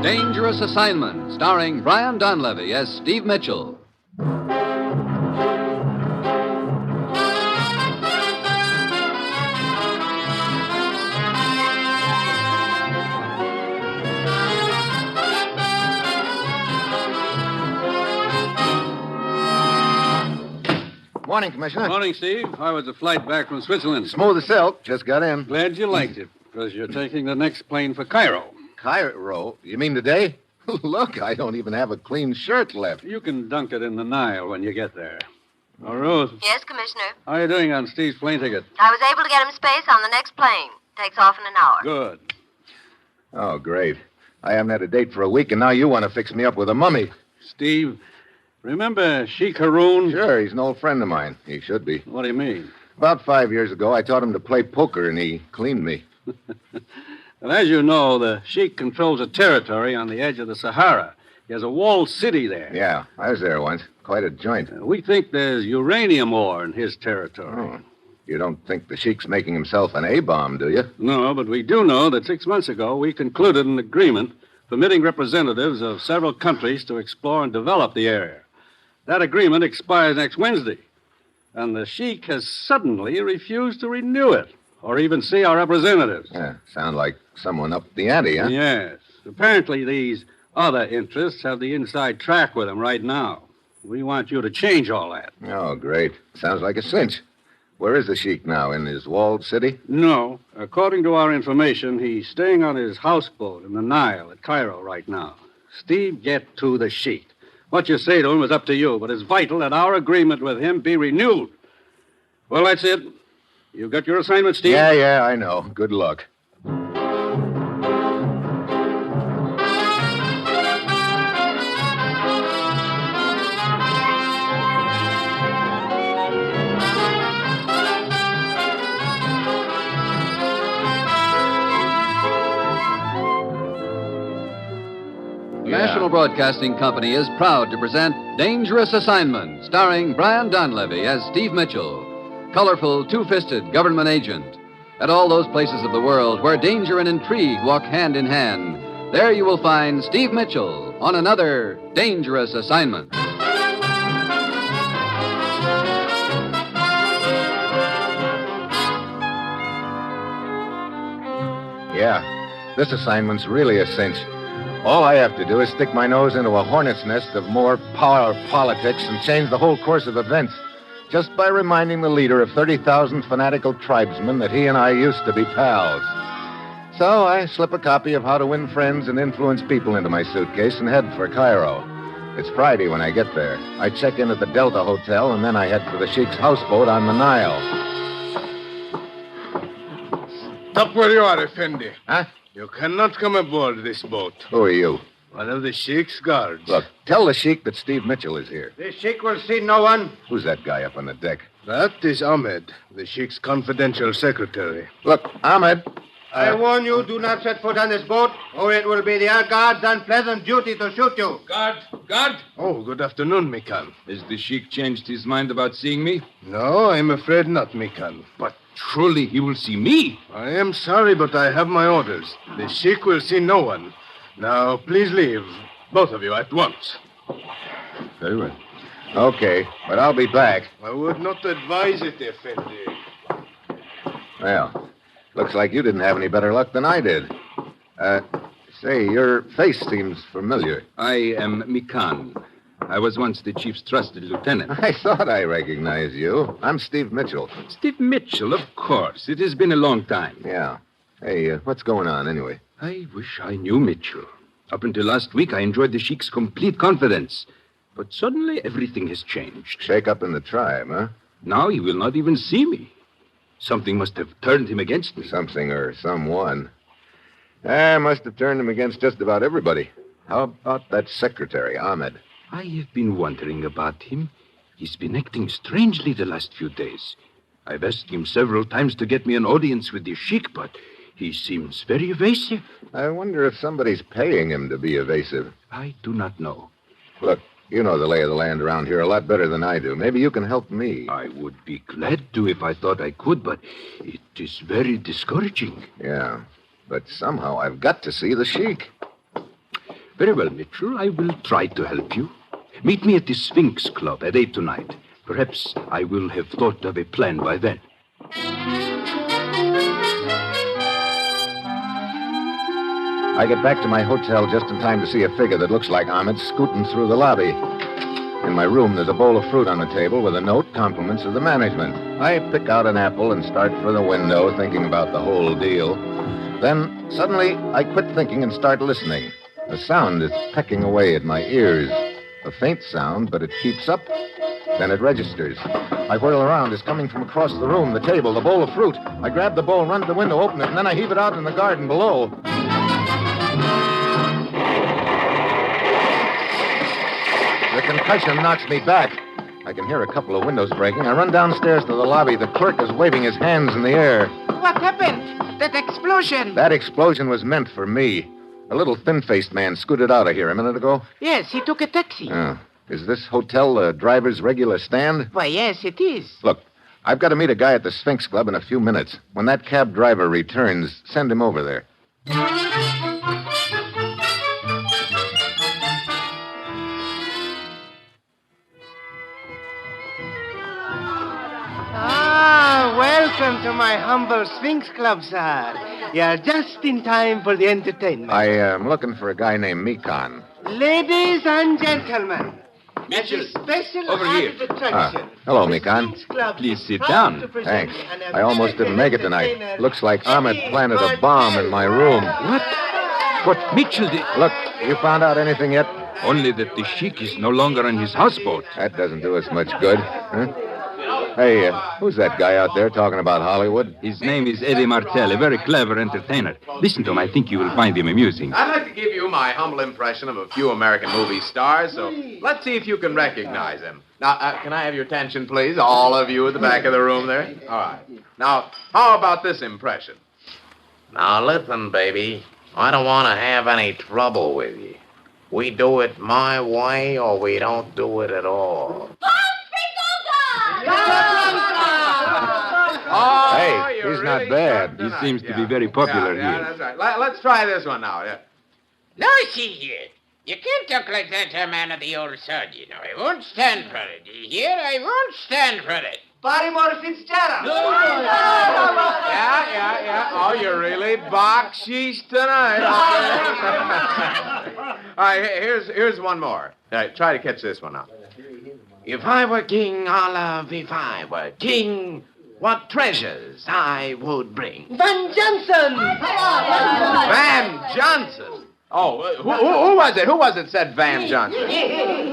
Dangerous Assignment, starring Brian Donlevy as Steve Mitchell. Morning, Commissioner. Morning, Steve. How was the flight back from Switzerland? Smooth as silk. Just got in. Glad you liked it, because you're taking the next plane for Cairo. Cairo? You mean today? Look, I don't even have a clean shirt left. You can dunk it in the Nile when you get there. Oh, Rose. Yes, Commissioner. How are you doing on Steve's plane ticket? I was able to get him space on the next plane. Takes off in an hour. Good. Oh, great. I haven't had a date for a week, and now you want to fix me up with a mummy. Steve, remember Sheik Haroon? Sure, he's an old friend of mine. He should be. What do you mean? About 5 years ago, I taught him to play poker, and he cleaned me. Well, as you know, the Sheik controls a territory on the edge of the Sahara. He has a walled city there. Yeah, I was there once. Quite a joint. We think there's uranium ore in his territory. Oh. You don't think the Sheik's making himself an A-bomb, do you? No, but we do know that 6 months ago we concluded an agreement permitting representatives of several countries to explore and develop the area. That agreement expires next Wednesday, and the Sheik has suddenly refused to renew it or even see our representatives. Yeah, sound like someone upped the ante, huh? Yes. Apparently these other interests have the inside track with him right now. We want you to change all that. Oh, great. Sounds like a cinch. Where is the Sheik now? In his walled city? No. According to our information, he's staying on his houseboat in the Nile at Cairo right now. Steve, get to the Sheik. What you say to him is up to you, but it's vital that our agreement with him be renewed. Well, that's it. You got your assignment, Steve? Yeah, I know. Good luck. The National Broadcasting Company is proud to present Dangerous Assignment, starring Brian Donlevy as Steve Mitchell, colorful, two-fisted government agent. At all those places of the world where danger and intrigue walk hand in hand, there you will find Steve Mitchell on another Dangerous Assignment. Yeah, this assignment's really a cinch. All I have to do is stick my nose into a hornet's nest of more power politics and change the whole course of events just by reminding the leader of 30,000 fanatical tribesmen that he and I used to be pals. So I slip a copy of How to Win Friends and Influence People into my suitcase and head for Cairo. It's Friday when I get there. I check in at the Delta Hotel, and then I head for the Sheik's houseboat on the Nile. Stop where you are, Effendi. Huh? You cannot come aboard this boat. Who are you? One of the Sheik's guards. Look, tell the Sheik that Steve Mitchell is here. The Sheik will see no one. Who's that guy up on the deck? That is Ahmed, the Sheik's confidential secretary. Look, Ahmed. I warn you, do not set foot on this boat, or it will be the guard's unpleasant duty to shoot you. Guard! Oh, good afternoon, Mikan. Has the Sheik changed his mind about seeing me? No, I'm afraid not, Mikan. But surely he will see me. I am sorry, but I have my orders. The Sheik will see no one. Now, please leave. Both of you at once. Very well. Okay, but I'll be back. I would not advise it, Effendi. Well, looks like you didn't have any better luck than I did. Say, your face seems familiar. I am Mikan. I was once the chief's trusted lieutenant. I thought I recognized you. I'm Steve Mitchell. Steve Mitchell, of course. It has been a long time. Yeah. Hey, what's going on anyway? I wish I knew Mitchell. Up until last week, I enjoyed the Sheik's complete confidence. But suddenly, everything has changed. Shake up in the tribe, huh? Now he will not even see me. Something must have turned him against me. Something or someone. I must have turned him against just about everybody. How about that secretary, Ahmed? I have been wondering about him. He's been acting strangely the last few days. I've asked him several times to get me an audience with the Sheik, but he seems very evasive. I wonder if somebody's paying him to be evasive. I do not know. Look, you know the lay of the land around here a lot better than I do. Maybe you can help me. I would be glad to if I thought I could, but it is very discouraging. Yeah, but somehow I've got to see the Sheik. Very well, Mitchell. I will try to help you. Meet me at the Sphinx Club at 8 tonight. Perhaps I will have thought of a plan by then. I get back to my hotel just in time to see a figure that looks like Ahmed scooting through the lobby. In my room, there's a bowl of fruit on the table with a note, compliments of the management. I pick out an apple and start for the window, thinking about the whole deal. Then, suddenly, I quit thinking and start listening. A sound is pecking away at my ears. A faint sound, but it keeps up. Then it registers. I whirl around. It's coming from across the room, the table, the bowl of fruit. I grab the bowl, run to the window, open it, and then I heave it out in the garden below. The concussion knocks me back. I can hear a couple of windows breaking. I run downstairs to the lobby. The clerk is waving his hands in the air. What happened? That explosion. That explosion was meant for me. A little thin-faced man scooted out of here a minute ago. Yes, he took a taxi. Oh. Is this hotel the driver's regular stand? Why, yes, it is. Look, I've got to meet a guy at the Sphinx Club in a few minutes. When that cab driver returns, send him over there. Welcome to my humble Sphinx Club, sir. You're just in time for the entertainment. I am looking for a guy named Mikan. Ladies and gentlemen, Mitchell, as a special over here. added attraction. Hello, the Mikan. Sphinx Club Please is sit proud down. to present Thanks. an I almost didn't make it tonight. American Looks like Ahmed entertainer, planted a bomb in my room. What? But, Mitchell, Look, you found out anything yet? only that the Sheik is no longer on his houseboat. That doesn't do us much good. Huh? Hey, who's that guy out there talking about Hollywood? His name is Eddie Martel, a very clever entertainer. Listen to him. I think you will find him amusing. I'd like to give you my humble impression of a few American movie stars, so let's see if you can recognize them. Now, can I have your attention, please? All of you at the back of the room there? All right. Now, how about this impression? Now, listen, baby. I don't want to have any trouble with you. We do it my way or we don't do it at all. Oh, Hey, you're he's not really bad. sharp He tonight. seems to be very popular yeah, here. That's right. Let's try this one now. Yeah. Now, see here. You can't talk like that to a man of the old sod, you know. I won't stand for it. You hear? I won't stand for it. Barrymore Fitzgerald. Yeah. Oh, you're really baksheesh tonight. All right, here's one more. All right, try to catch this one out. If I were king, Olive, if I were king, what treasures I would bring. Van Johnson. Van Johnson. Oh, who was it? Who was it said Van Johnson?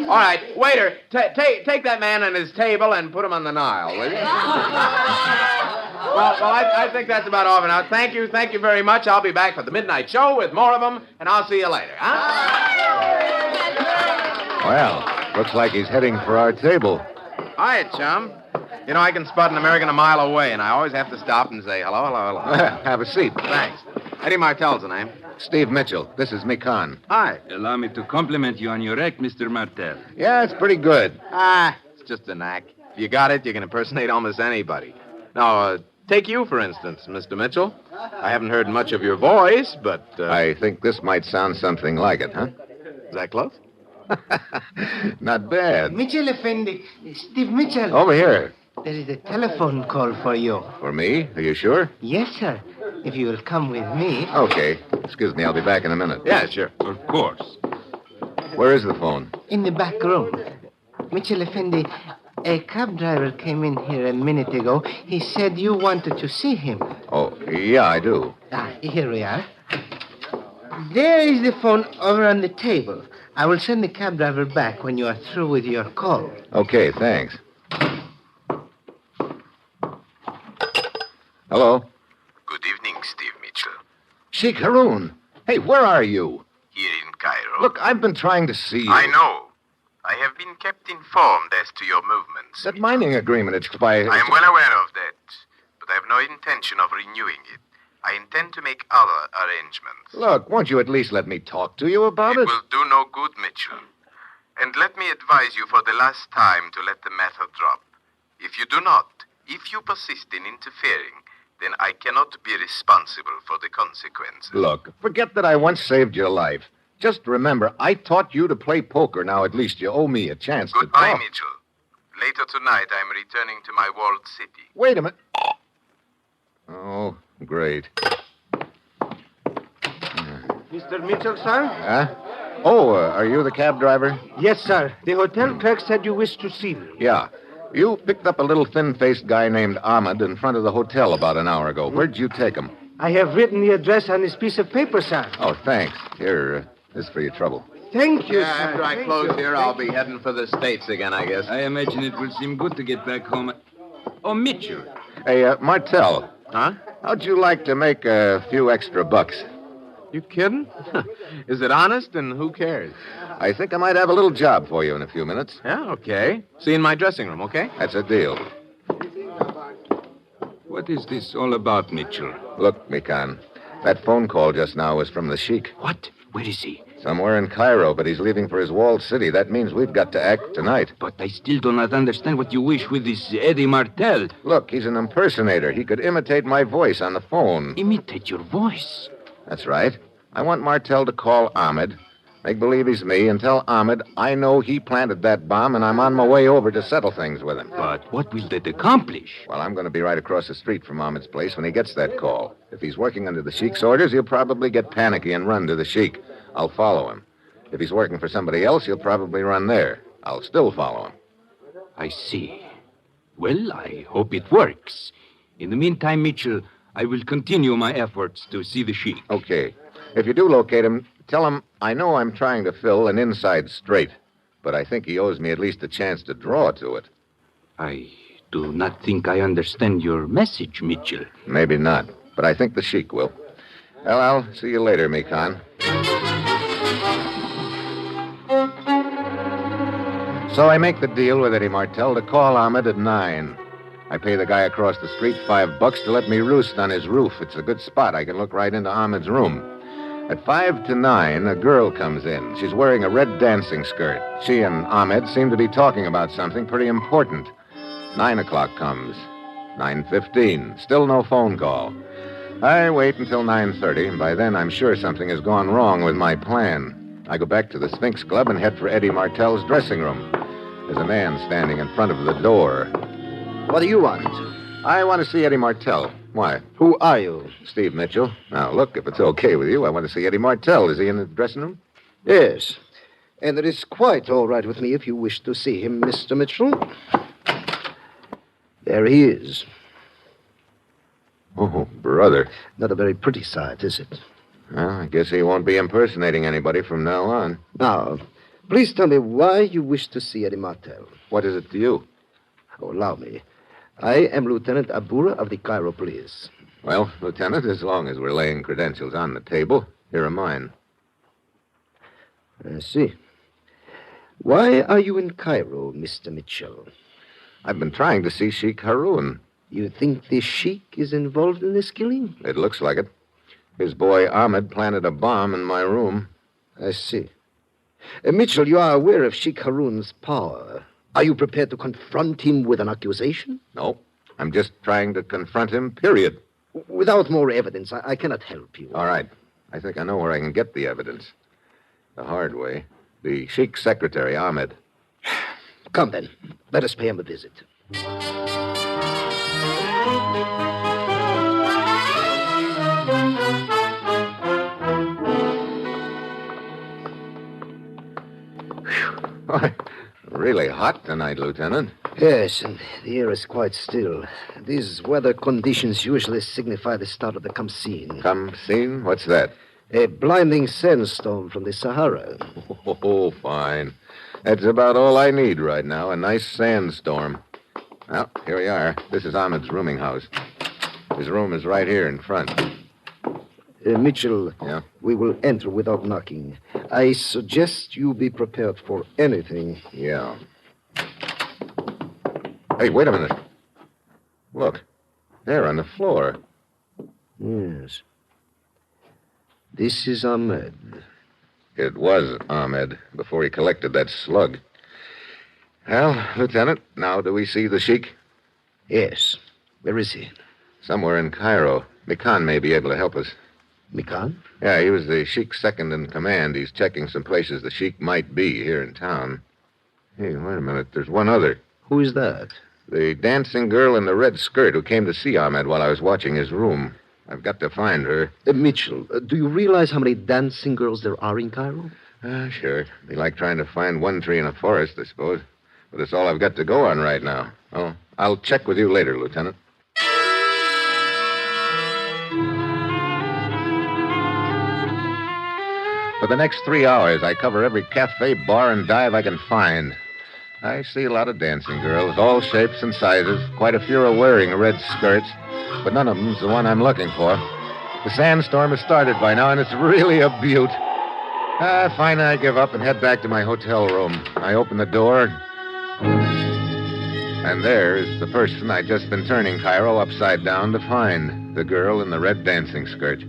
All right, waiter, take that man and his table and put him on the Nile, will you? Well, I think that's about all for now. Thank you very much. I'll be back for the midnight show with more of them, and I'll see you later, huh? Well, looks like he's heading for our table. Hiya, chum. You know, I can spot an American a mile away, and I always have to stop and say hello. Have a seat. Thanks. Eddie Martell's the name. Steve Mitchell. This is Mikan. Hi. Allow me to compliment you on your act, Mr. Martel. Yeah, it's pretty good. It's just a knack. If you got it, you can impersonate almost anybody. Now, take you, for instance, Mr. Mitchell. I haven't heard much of your voice, but... I think this might sound something like it, huh? Is that close? Not bad. Mitchell Effendi. Steve Mitchell. Over here. There is a telephone call for you. For me? Are you sure? Yes, sir. If you will come with me. Okay. Excuse me, I'll be back in a minute. Yeah, sure. Of course. Where is the phone? In the back room. Mitchell Effendi, a cab driver came in here a minute ago. He said you wanted to see him. Oh, yeah, I do. Here we are. There is the phone over on the table. I will send the cab driver back when you are through with your call. Okay, thanks. Hello? Good evening, Steve Mitchell. Sheik Haroun. Hey, where are you? Here in Cairo. Look, I've been trying to see you. I know. I have been kept informed as to your movements. That mining agreement expired. I am well aware of that, but I have no intention of renewing it. I intend to make other arrangements. Look, won't you at least let me talk to you about it? It will do no good, Mitchell. And let me advise you for the last time to let the matter drop. If you do not, if you persist in interfering, then I cannot be responsible for the consequences. Look, forget that I once saved your life. Just remember, I taught you to play poker. Now, at least you owe me a chance to Goodbye, talk. Mitchell. Later tonight, I'm returning to my walled city. Wait a minute. Oh, great. Mr. Mitchell, sir? Huh? Oh, are you the cab driver? Yes, sir. The hotel clerk said you wished to see me. Yeah. You picked up a little thin-faced guy named Ahmed in front of the hotel about an hour ago. Where'd you take him? I have written the address on this piece of paper, sir. Oh, thanks. Here, this is for your trouble. Thank you, sir. After I close here, I'll be heading for the States again, I guess. I imagine it will seem good to get back home. Oh, Mitchell. Hey, Martel. Huh? How'd you like to make a few extra bucks? You kidding? Is it honest, and who cares? I think I might have a little job for you in a few minutes. Yeah, okay. See you in my dressing room, okay? That's a deal. What is this all about, Mitchell? Look, Mikan, that phone call just now was from the Sheik. What? Where is he? Somewhere in Cairo, but he's leaving for his walled city. That means we've got to act tonight. But I still do not understand what you wish with this Eddie Martel. Look, he's an impersonator. He could imitate my voice on the phone. Imitate your voice. That's right. I want Martel to call Ahmed, make believe he's me, and tell Ahmed I know he planted that bomb and I'm on my way over to settle things with him. But what will that accomplish? Well, I'm going to be right across the street from Ahmed's place when he gets that call. If he's working under the Sheik's orders, he'll probably get panicky and run to the Sheik. I'll follow him. If he's working for somebody else, he'll probably run there. I'll still follow him. I see. Well, I hope it works. In the meantime, Mitchell, I will continue my efforts to see the Sheik. Okay. If you do locate him, tell him I know I'm trying to fill an inside straight, but I think he owes me at least a chance to draw to it. I do not think I understand your message, Mitchell. Maybe not, but I think the Sheik will. Well, I'll see you later, Mikan. So I make the deal with Eddie Martel to call Ahmed at 9. I pay the guy across the street $5 to let me roost on his roof. It's a good spot. I can look right into Ahmed's room. At 5 to 9, a girl comes in. She's wearing a red dancing skirt. She and Ahmed seem to be talking about something pretty important. 9 o'clock comes. 9:15. Still no phone call. I wait until 9:30, and by then I'm sure something has gone wrong with my plan. I go back to the Sphinx Club and head for Eddie Martel's dressing room. There's a man standing in front of the door. What do you want? I want to see Eddie Martel. Why? Who are you? Steve Mitchell. Now, look, if it's okay with you, I want to see Eddie Martel. Is he in the dressing room? Yes. And it is quite all right with me if you wish to see him, Mr. Mitchell. There he is. Oh, brother. Not a very pretty sight, is it? Well, I guess he won't be impersonating anybody from now on. Now, please tell me why you wish to see Eddie Martel. What is it to you? Oh, allow me. I am Lieutenant Abura of the Cairo Police. Well, Lieutenant, as long as we're laying credentials on the table, here are mine. I see. Why are you in Cairo, Mr. Mitchell? I've been trying to see Sheik Haroun. You think the Sheik is involved in this killing? It looks like it. His boy Ahmed planted a bomb in my room. I see. Mitchell, you are aware of Sheik Haroun's power. Are you prepared to confront him with an accusation? No. I'm just trying to confront him, period. Without more evidence, I cannot help you. All right. I think I know where I can get the evidence. The hard way. The Sheik's secretary, Ahmed. Come, then. Let us pay him a visit. Why, really hot tonight, Lieutenant. Yes, and the air is quite still. These weather conditions usually signify the start of the Khamsin. Khamsin? What's that? A blinding sandstorm from the Sahara. Oh, fine. That's about all I need right now, a nice sandstorm. Well, here we are. This is Ahmed's rooming house. His room is right here in front. Mitchell, Yeah? we will enter without knocking. I suggest you be prepared for anything. Yeah. Hey, wait a minute. Look, there on the floor. Yes. This is Ahmed. It was Ahmed before he collected that slug. Well, Lieutenant, now do we see the Sheik? Yes. Where is he? Somewhere in Cairo. Mikan may be able to help us. Mikan? Yeah, he was the Sheik's second in command. He's checking some places the Sheik might be here in town. Hey, wait a minute. There's one other. Who is that? The dancing girl in the red skirt who came to see Ahmed while I was watching his room. I've got to find her. Mitchell, do you realize how many dancing girls there are in Cairo? Sure. Be like trying to find one tree in a forest, I suppose. But it's all I've got to go on right now. Oh, I'll check with you later, Lieutenant. For the next 3 hours, I cover every cafe, bar, and dive I can find. I see a lot of dancing girls, all shapes and sizes. Quite a few are wearing red skirts, but none of them's the one I'm looking for. The sandstorm has started by now, and it's really a beaut. Finally, I give up and head back to my hotel room. I open the door, and there is the person I'd just been turning Cairo upside down to find, the girl in the red dancing skirt.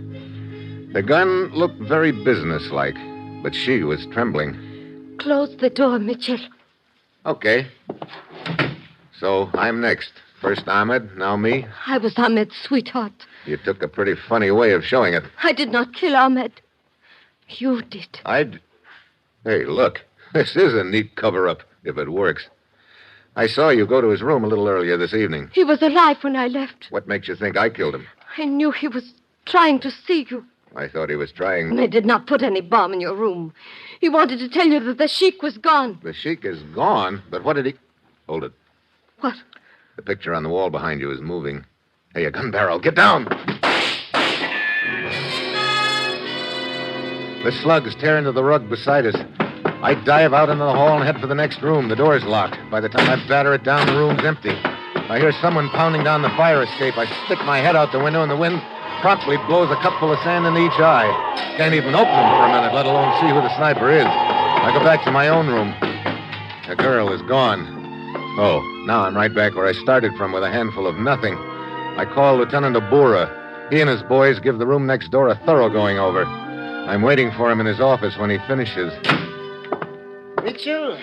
The gun looked very businesslike, but she was trembling. Close the door, Mitchell. Okay. So I'm next. First Ahmed, now me. I was Ahmed's sweetheart. You took a pretty funny way of showing it. I did not kill Ahmed. You did. Hey, look. This is a neat cover-up, if it works. I saw you go to his room a little earlier this evening. He was alive when I left. What makes you think I killed him? I knew he was trying to see you. I thought he was trying... I did not put any bomb in your room. He wanted to tell you that the Sheik was gone. The Sheik is gone? But what did he... Hold it. What? The picture on the wall behind you is moving. Hey, a gun barrel. Get down! The slugs tear into the rug beside us. I dive out into the hall and head for the next room. The door's locked. By the time I batter it down, the room's empty. I hear someone pounding down the fire escape. I stick my head out the window, and the wind promptly blows a cupful of sand into each eye. Can't even open them for a minute, let alone see who the sniper is. I go back to my own room. The girl is gone. Oh, now I'm right back where I started from with a handful of nothing. I call Lieutenant Abura. He and his boys give the room next door a thorough going over. I'm waiting for him in his office when he finishes. Mitchell,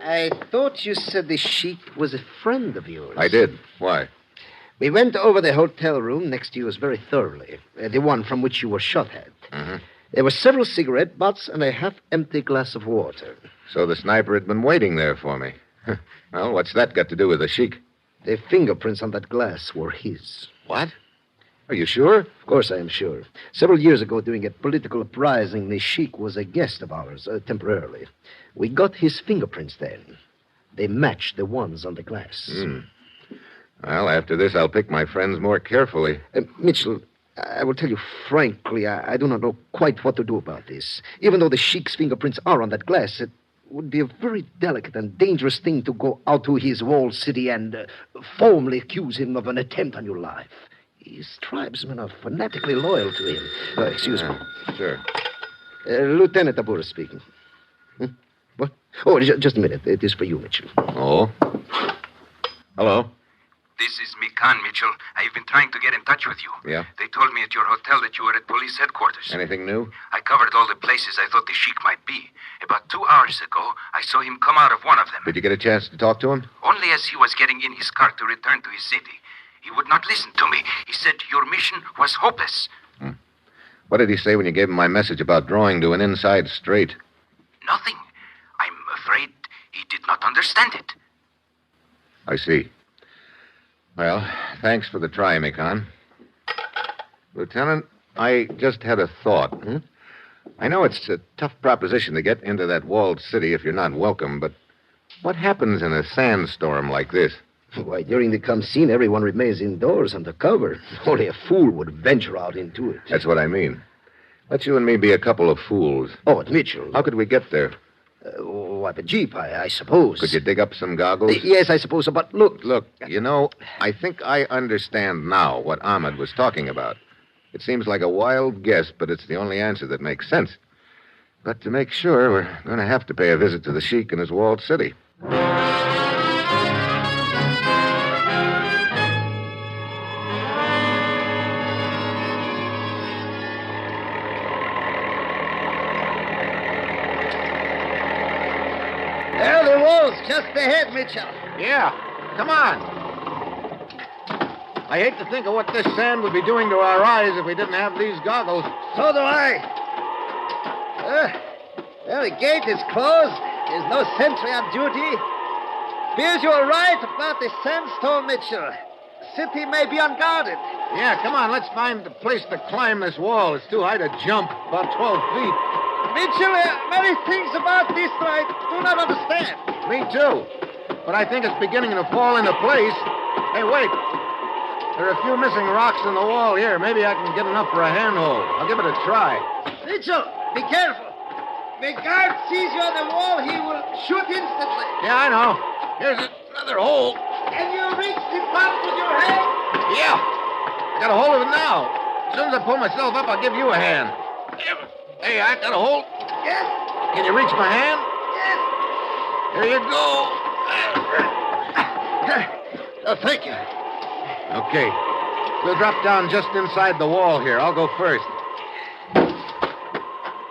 I thought you said the Sheik was a friend of yours. I did. Why? We went over the hotel room next to yours very thoroughly. The one from which you were shot at. Mm-hmm. There were several cigarette butts and a half-empty glass of water. So the sniper had been waiting there for me. Well, what's that got to do with the Sheik? The fingerprints on that glass were his. What? Are you sure? Of course I am sure. Several years ago, during a political uprising, the Sheik was a guest of ours, temporarily. We got his fingerprints then. They matched the ones on the glass. Well, after this, I'll pick my friends more carefully. Mitchell, I will tell you frankly, I do not know quite what to do about this. Even though the Sheik's fingerprints are on that glass, it would be a very delicate and dangerous thing to go out to his walled city and formally accuse him of an attempt on your life. His tribesmen are fanatically loyal to him. Excuse me. Sure. Lieutenant Abura speaking. What? Oh, just a minute. It is for you, Mitchell. Oh? Hello? This is Mikan, Mitchell. I've been trying to get in touch with you. Yeah? They told me at your hotel that you were at police headquarters. Anything new? I covered all the places I thought the Sheik might be. About 2 hours ago, I saw him come out of one of them. Did you get a chance to talk to him? Only as he was getting in his car to return to his city. He would not listen to me. He said your mission was hopeless. What did he say when you gave him my message about drawing to an inside straight? Nothing. I'm afraid he did not understand it. I see. Well, thanks for the try, Mikan. Lieutenant, I just had a thought. I know it's a tough proposition to get into that walled city if you're not welcome, but what happens in a sandstorm like this? Why, during the come scene, everyone remains indoors under cover. Only a fool would venture out into it. That's what I mean. Let you and me be a couple of fools. Oh, but Mitchell. How could we get there? Why, the jeep, I suppose. Could you dig up some goggles? Yes, I suppose so, but look. Look, you know, I think I understand now what Ahmed was talking about. It seems like a wild guess, but it's the only answer that makes sense. But to make sure, we're going to have to pay a visit to the Sheik in his walled city. There the walls, just ahead, Mitchell. Yeah, come on. I hate to think of what this sand would be doing to our eyes if we didn't have these goggles. So do I. Well, the gate is closed. There's no sentry on duty. Appears you were right about the sandstorm, Mitchell. The city may be unguarded. Yeah, come on, let's find a place to climb this wall. It's too high to jump, about 12 feet. Mitchell, many things about this I do not understand. Me too. But I think it's beginning to fall into place. Hey, wait. There are a few missing rocks in the wall here. Maybe I can get enough for a handhold. I'll give it a try. Mitchell, be careful. The guard sees you on the wall, he will shoot instantly. Yeah, I know. Here's another hole. Can you reach the top with your hand? Yeah. I got a hold of it now. As soon as I pull myself up, I'll give you a hand. Hey, I got a hold. Yes. Can you reach my hand? Yes. Here you go. Oh, thank you. Okay. We'll drop down just inside the wall here. I'll go first.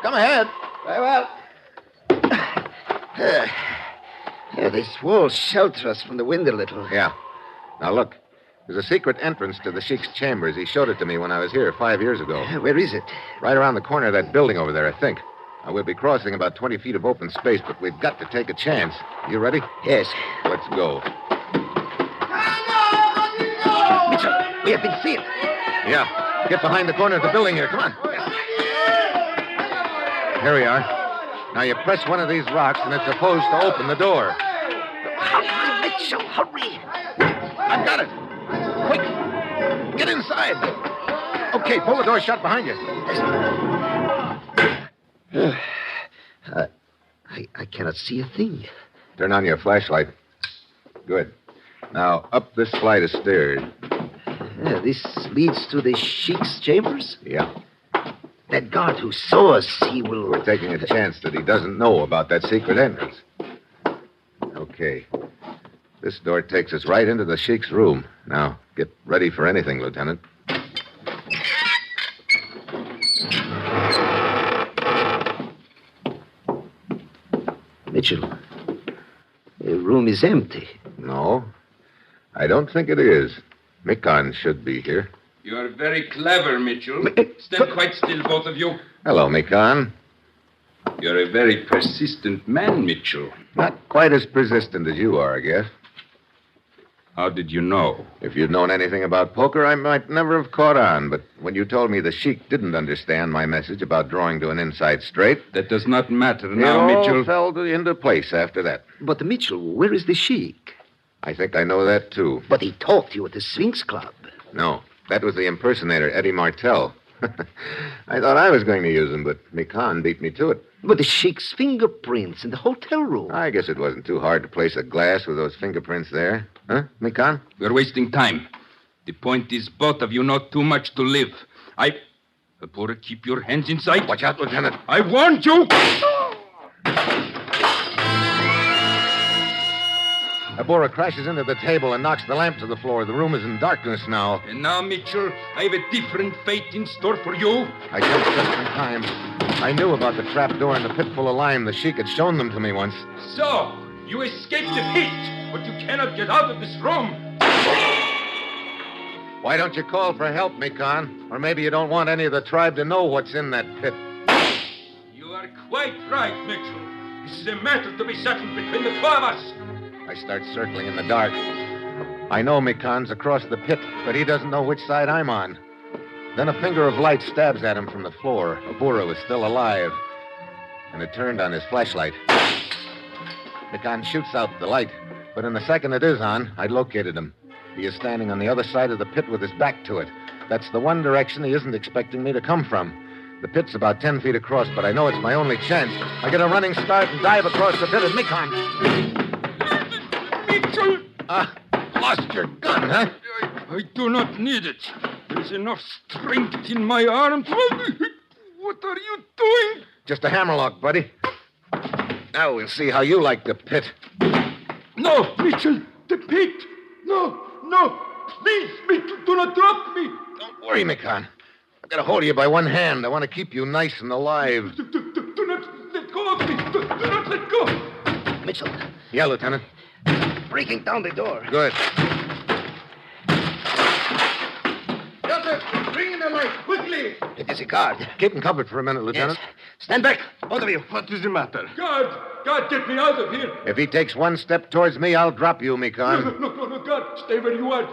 Come ahead. Very well. This wall shelters us from the wind a little. Yeah. Now, look. There's a secret entrance to the Sheik's chambers. He showed it to me when I was here 5 years ago. Where is it? Right around the corner of that building over there, I think. Now, we'll be crossing about 20 feet of open space, but we've got to take a chance. You ready? Yes. Let's go. Mitchell, we have been seen. Yeah. Get behind the corner of the building here. Come on. Here we are. Now, you press one of these rocks, and it's supposed to open the door. Hurry, Mitchell, hurry. I've got it. Quick. Get inside. Okay, pull the door shut behind you. I cannot see a thing. Turn on your flashlight. Good. Now, up this flight of stairs. This leads to the Sheik's chambers? Yeah. That guard who saw us, he will... We're taking a chance that he doesn't know about that secret entrance. Okay. This door takes us right into the Sheik's room. Now, get ready for anything, Lieutenant. Mitchell, the room is empty. No, I don't think it is. Mikon should be here. You are very clever, Mitchell. Stand quite still, both of you. Hello, Mikon. You're a very persistent man, Mitchell. Not quite as persistent as you are, I guess. How did you know? If you'd known anything about poker, I might never have caught on. But when you told me the Sheik didn't understand my message about drawing to an inside straight... That does not matter now, it all Mitchell. fell into place after that. But, Mitchell, where is the Sheik? I think I know that, too. But he talked to you at the Sphinx Club. No, that was the impersonator, Eddie Martell. I thought I was going to use him, but Mikon beat me to it. But the Sheik's fingerprints in the hotel room. I guess it wasn't too hard to place a glass with those fingerprints there. Huh, Mikon? We're wasting time. The point is both of you know too much to live. Abora, keep your hands inside. Watch out, Lieutenant. I warned you! Abora crashes into the table and knocks the lamp to the floor. The room is in darkness now. And now, Mitchell, I have a different fate in store for you. I jumped just in time. I knew about the trap door and the pit full of lime. The Sheik had shown them to me once. So, you escaped the pit, but you cannot get out of this room. Why don't you call for help, Mikon? Or maybe you don't want any of the tribe to know what's in that pit. You are quite right, Mitchell. This is a matter to be settled between the two of us. I start circling in the dark. I know Mikon's across the pit, but he doesn't know which side I'm on. Then a finger of light stabs at him from the floor. Abura was still alive. And it turned on his flashlight. Mikon shoots out the light, but in the second it is on, I located him. He is standing on the other side of the pit with his back to it. That's the one direction he isn't expecting me to come from. The pit's about 10 feet across, but I know it's my only chance. I get a running start and dive across the pit at Mikon. Mitchell! Lost your gun, huh? I do not need it. There's enough strength in my arms. What are you doing? Just a hammerlock, buddy. Now we'll see how you like the pit. No, Mitchell, the pit. No. Please, Mitchell, do not drop me. Don't worry, Mikon. I've got a hold of you by one hand. I want to keep you nice and alive. Do not let go of me. Do not let go. Mitchell. Yeah, Lieutenant. Breaking down the door. Good. dynamite, quickly! It is a guard. Keep him covered for a minute, Lieutenant. Yes. Stand back, both of you. What is the matter? God, get me out of here. If he takes one step towards me, I'll drop you, No, Mikan. no, God, stay where you are.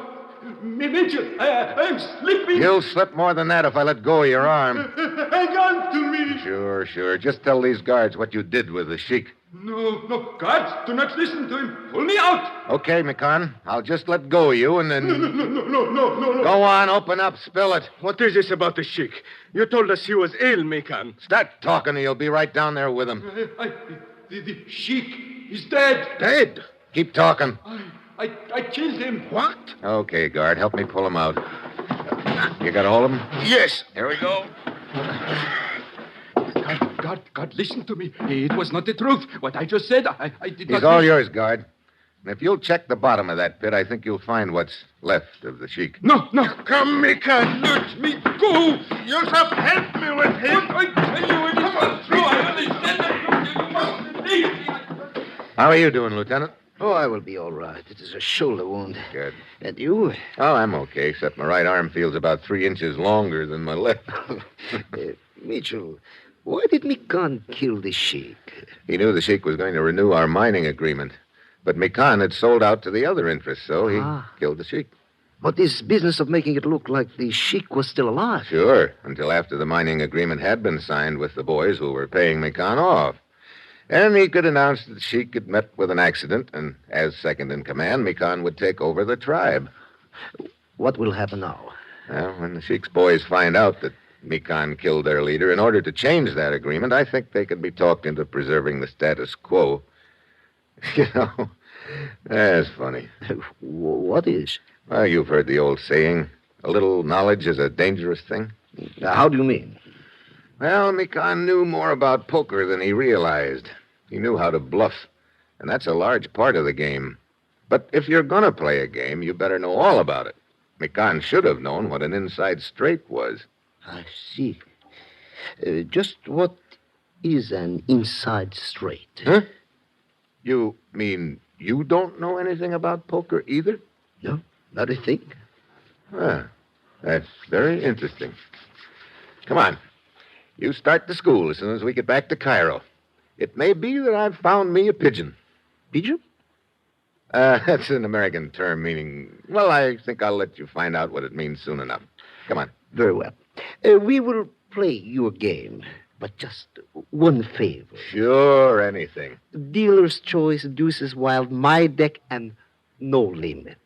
Mitchell, I'm slipping. You'll slip more than that if I let go of your arm. Hang on to me. Sure. Just tell these guards what you did with the Sheik. No, guards, do not listen to him. Pull me out. Okay, Mikan. I'll just let go of you and then... No. Go on, open up, spill it. What is this about the Sheik? You told us he was ill, Mekan. Start talking or you'll be right down there with him. The Sheik is dead. Dead? Keep talking. I killed him. What? Okay, guard, help me pull him out. You got a hold of him? Yes. Here we go. God, listen to me. It was not the truth. What I just said, I did not... He's all yours, guard. And if you'll check the bottom of that pit, I think you'll find what's left of the Sheik. No. Come, Mekan. Let me go. You have helped me with him. I tell you, it is not true. I understand that you must leave me. How are you doing, Lieutenant? Oh, I will be all right. It is a shoulder wound. Good. And you? Oh, I'm okay, except my right arm feels about 3 inches longer than my left. Mitchell, why did Mikan kill the Sheik? He knew the Sheik was going to renew our mining agreement. But Mikan had sold out to the other interests, so he killed the Sheik. But this business of making it look like the Sheik was still alive. Sure, until after the mining agreement had been signed with the boys who were paying Mikan off. And he could announce that Sheik had met with an accident, and as second in command, Mikan would take over the tribe. What will happen now? Well, when the Sheik's boys find out that Mikan killed their leader, in order to change that agreement, I think they can be talked into preserving the status quo. You know, that's funny. What is? Well, you've heard the old saying, a little knowledge is a dangerous thing. How do you mean? Well, Mikan knew more about poker than he realized. He knew how to bluff, and that's a large part of the game. But if you're going to play a game, you better know all about it. Mikan should have known what an inside straight was. I see. Just what is an inside straight? Huh? You mean you don't know anything about poker either? No, not a thing. Ah, that's very interesting. Come on. You start the school as soon as we get back to Cairo. It may be that I've found me a pigeon. Pigeon? That's an American term meaning... Well, I think I'll let you find out what it means soon enough. Come on. Very well. We will play your game, but just one favor. Sure, anything. Dealer's choice, deuces wild, my deck, and no limit.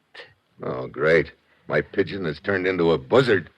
Oh, great. My pigeon has turned into a buzzard.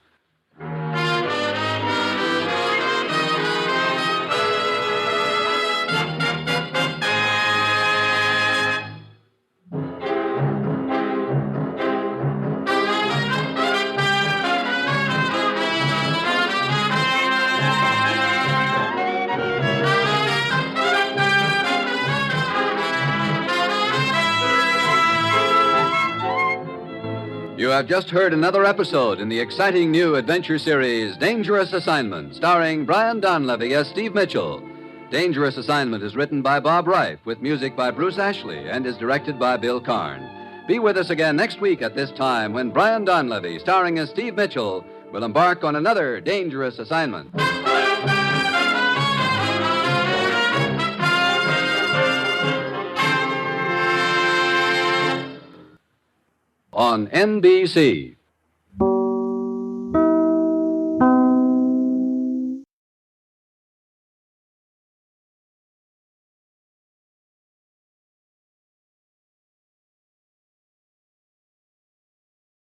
You have just heard another episode in the exciting new adventure series, Dangerous Assignment, starring Brian Donlevy as Steve Mitchell. Dangerous Assignment is written by Bob Reif, with music by Bruce Ashley, and is directed by Bill Karn. Be with us again next week at this time when Brian Donlevy, starring as Steve Mitchell, will embark on another dangerous assignment. On NBC.